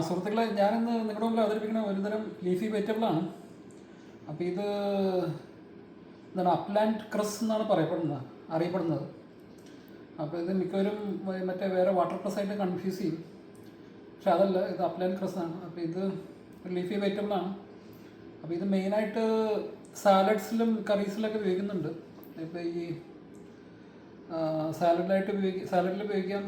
സുഹൃത്തുക്കളെ, ഞാനിന്ന് നിങ്ങളുടെ മുമ്പിൽ അവതരിപ്പിക്കുന്ന ഒരുതരം ലീഫി വെജിറ്റബിളാണ്. അപ്പോൾ ഇത് എന്താണ്, അപ്ലാന്റ് ക്രസ് എന്നാണ് അറിയപ്പെടുന്നത്. അപ്പോൾ ഇത് മിക്കവരും മറ്റേ വേറെ വാട്ടർ ക്രസ് ആയിട്ട് കൺഫ്യൂസ് ചെയ്യും. പക്ഷെ അതല്ല, ഇത് അപ്ലാന്റ് ക്രസ് ആണ്. അപ്പോൾ ഇത് ഒരു ലീഫി വെജിറ്റബിളാണ്. അപ്പോൾ ഇത് മെയിനായിട്ട് സാലഡ്സിലും കറീസിലൊക്കെ ഉപയോഗിക്കുന്നുണ്ട്. ഇപ്പോൾ ഈ സാലഡിൽ ഉപയോഗിക്കാം,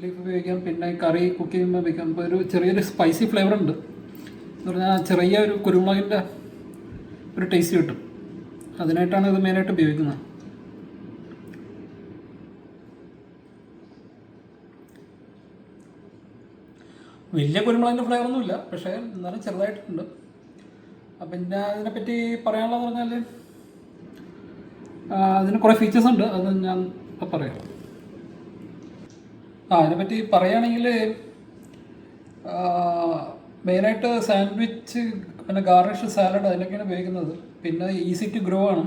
ലീഫ് ഉപയോഗിക്കാം, പിന്നെ കറി കുക്ക് ചെയ്യുമ്പോൾ ഉപയോഗിക്കാം. ഇപ്പോൾ ഒരു ചെറിയൊരു സ്പൈസി ഫ്ലേവർ ഉണ്ട് എന്ന് പറഞ്ഞാൽ ചെറിയ ഒരു കുരുമുളകിൻ്റെ ഒരു ടേസ്റ്റ് കിട്ടും. അതിനായിട്ടാണ് ഇത് മെയിനായിട്ട് ഉപയോഗിക്കുന്നത്. വലിയ കുരുമുളകിൻ്റെ ഫ്ലേവറൊന്നുമില്ല, പക്ഷേ എന്നാലും ചെറുതായിട്ടുണ്ട്. അപ്പം പിന്നെ അതിനെപ്പറ്റി പറയാനുള്ളതെന്ന് പറഞ്ഞാൽ അതിന് കുറേ ഫീച്ചേഴ്സ് ഉണ്ട്, അത് ഞാൻ ഇപ്പോൾ പറയാം. അതിനെപ്പറ്റി പറയുകയാണെങ്കിൽ മെയിനായിട്ട് സാൻഡ്വിച്ച്, പിന്നെ ഗാർണിഷ്, സാലഡ്, അതിനൊക്കെയാണ് ഉപയോഗിക്കുന്നത്. പിന്നെ ഈസി ടു ഗ്രോ ആണ്.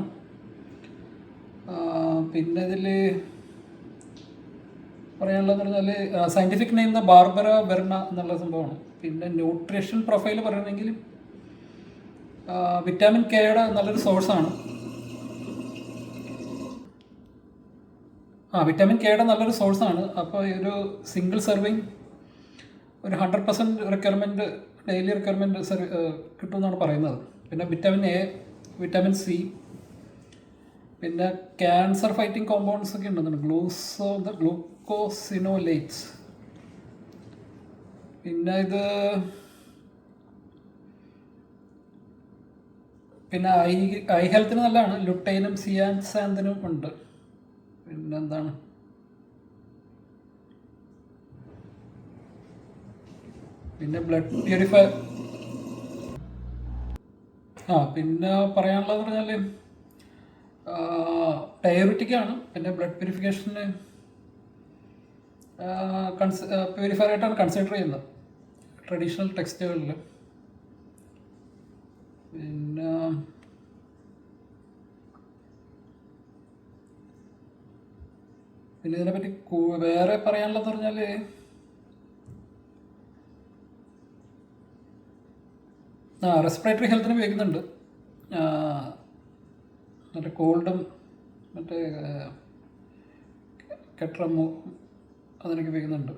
പിന്നെ ഇതിൽ പറയാനുള്ളതെന്ന് പറഞ്ഞാൽ സയൻറ്റിഫിക് നെയിം ബാർബറ വെർണ എന്നുള്ള സംഭവമാണ്. പിന്നെ ന്യൂട്രീഷൻ പ്രൊഫൈൽ പറയണമെങ്കിൽ വിറ്റാമിൻ കെയുടെ നല്ലൊരു സോഴ്സാണ്. വിറ്റാമിൻ കെയുടെ നല്ലൊരു സോഴ്സാണ്. അപ്പോൾ ഈ ഒരു സിംഗിൾ സെർവിങ് ഒരു 100% റിക്വയർമെൻറ്റ്, ഡെയിലി റിക്വയർമെൻറ്റ് കിട്ടുമെന്നാണ് പറയുന്നത്. പിന്നെ വിറ്റാമിൻ എ, വിറ്റാമിൻ സി, പിന്നെ ക്യാൻസർ ഫൈറ്റിംഗ് കോമ്പൗണ്ട്സ് ഒക്കെ ഉണ്ടെന്നുണ്ട്, ഗ്ലൂക്കോസിനോലേറ്റ്സ്. പിന്നെ പിന്നെ ഐ ഹെൽത്തിന് നല്ലതാണ്. ലുട്ടൈനും സിയാൻസാന്തിനും ഉണ്ട്. പിന്നെന്താണ്, പിന്നെ ബ്ലഡ് പ്യൂരിഫൈ. പിന്നെ പറയാനുള്ളതെന്ന് പറഞ്ഞാൽ ഡയബറ്റിക്കാണ്. പിന്നെ ബ്ലഡ് പ്യൂരിഫിക്കേഷന് പ്യൂരിഫയർ ആയിട്ടാണ് കൺസിഡർ ചെയ്യുന്നത് ട്രഡീഷണൽ ടെക്സ്റ്റുകളിൽ. പിന്നെ ഇതിനെപ്പറ്റി വേറെ പറയാനുള്ളതെന്ന് പറഞ്ഞാൽ റെസ്പിറേറ്ററി ഹെൽത്തിന് ഉപയോഗിക്കുന്നുണ്ട്. മറ്റേ കോൾഡും മറ്റേ കെട്രമോ അതിനൊക്കെ ഉപയോഗിക്കുന്നുണ്ട്.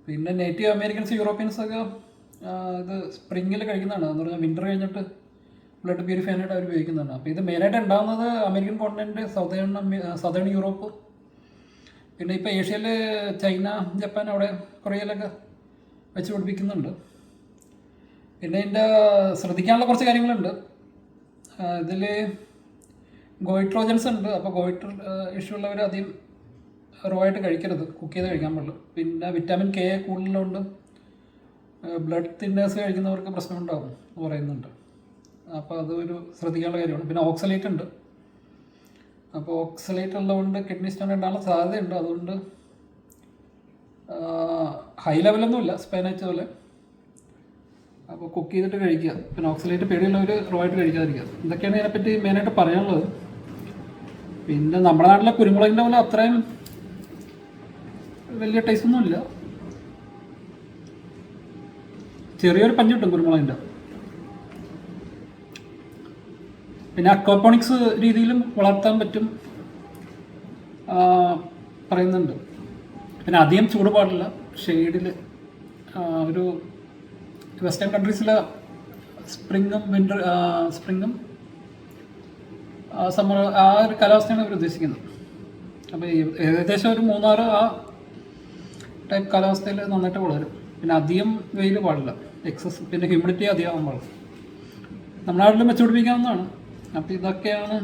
പിന്നെ നേറ്റീവ് അമേരിക്കൻസ്, യൂറോപ്യൻസൊക്കെ ഇത് സ്പ്രിങ്ങിൽ കഴിക്കുന്നതാണ്. എന്ന് പറഞ്ഞാൽ വിൻ്റർ കഴിഞ്ഞിട്ട് ബ്ലഡ് പ്യൂരിഫൈനായിട്ട് അവർ ഉപയോഗിക്കുന്നതാണ്. അപ്പോൾ ഇത് മെയിനായിട്ട് ഉണ്ടാകുന്നത് അമേരിക്കൻ കോണ്ടിനെൻ്റ്, സദേൺ യൂറോപ്പ്, പിന്നെ ഇപ്പോൾ ഏഷ്യയിൽ ചൈന, ജപ്പാൻ, അവിടെ കൊറിയയിലൊക്കെ വെച്ച് പിടിപ്പിക്കുന്നുണ്ട്. പിന്നെ ഇതിൻ്റെ ശ്രദ്ധിക്കാനുള്ള കുറച്ച് കാര്യങ്ങളുണ്ട്. ഇതിൽ ഗോയിട്രോജൻസ് ഉണ്ട്. അപ്പോൾ ഗോയിറ്റർ ഇഷ്യൂ ഉള്ളവർ അധികം റോ ആയിട്ട് കഴിക്കരുത്, കുക്ക് ചെയ്ത് കഴിക്കാൻ പാടുള്ളൂ. പിന്നെ വിറ്റാമിൻ കെ കൂടുതലുണ്ട്. ബ്ലഡ് തിന്നേഴ്സ് കഴിക്കുന്നവർക്ക് പ്രശ്നമുണ്ടാകും എന്ന് പറയുന്നുണ്ട്. അപ്പോൾ അതൊരു ശ്രദ്ധിക്കാനുള്ള കാര്യമാണ്. പിന്നെ ഓക്സലേറ്റ് ഉണ്ട്. അപ്പോൾ ഓക്സലേറ്റ് ഉള്ളതുകൊണ്ട് കിഡ്നി സ്റ്റോൺ ഉണ്ടാകാനുള്ള സാധ്യതയുണ്ട്. അതുകൊണ്ട് ഹൈ ലെവലൊന്നുമില്ല സ്പൈനാച്ച് പോലെ. അപ്പോൾ കുക്ക് ചെയ്തിട്ട് കഴിക്കുക. പിന്നെ ഓക്സലേറ്റ് പേടിയുള്ളവർ റോ ആയിട്ട് കഴിക്കാതിരിക്കുക. ഇതൊക്കെയാണ് ഇതിനെപ്പറ്റി മെയിനായിട്ട് പറയാനുള്ളത്. പിന്നെ നമ്മുടെ നാട്ടിലെ കുരുമുളകിൻ്റെ പോലെ അത്രയും വലിയ ടേസ്റ്റൊന്നുമില്ല. ചെറിയൊരു പഞ്ച് കിട്ടും കുരുമുളകിൻ്റെ. പിന്നെ അക്വാപോണിക്സ് രീതിയിലും വളർത്താൻ പറ്റും പറയുന്നുണ്ട്. പിന്നെ അധികം ചൂട് പാടില്ല, ഷെയ്ഡിൽ. ഒരു വെസ്റ്റേൺ കൺട്രീസിലെ സ്പ്രിങ്ങും സമ്മർ ആ ഒരു കാലാവസ്ഥയാണ് അവർ ഉദ്ദേശിക്കുന്നത്. അപ്പോൾ ഏകദേശം ഒരു 3-6 ആ ടൈപ്പ് കാലാവസ്ഥയിൽ നന്നായിട്ട് വളരും. പിന്നെ അധികം വെയിൽ പാടില്ല, എക്സസ്. പിന്നെ ഹ്യൂമിഡിറ്റി അധികം ആകാൻ പാടില്ല. നമ്മുടെ നാട്ടിലും വെച്ചുപിടിപ്പിക്കാവുന്നതാണ്. അപ്പോൾ ഇതൊക്കെയാണ്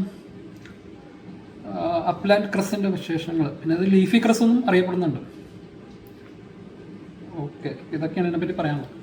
അപ്ലാന്റ് ക്രസിൻ്റെ വിശേഷങ്ങൾ. പിന്നെ ഇത് ലീഫി ക്രസ് എന്നും അറിയപ്പെടുന്നുണ്ട്. ഓക്കെ, ഇതൊക്കെയാണ് ഇതിനെപ്പറ്റി പറയാനുള്ളത്.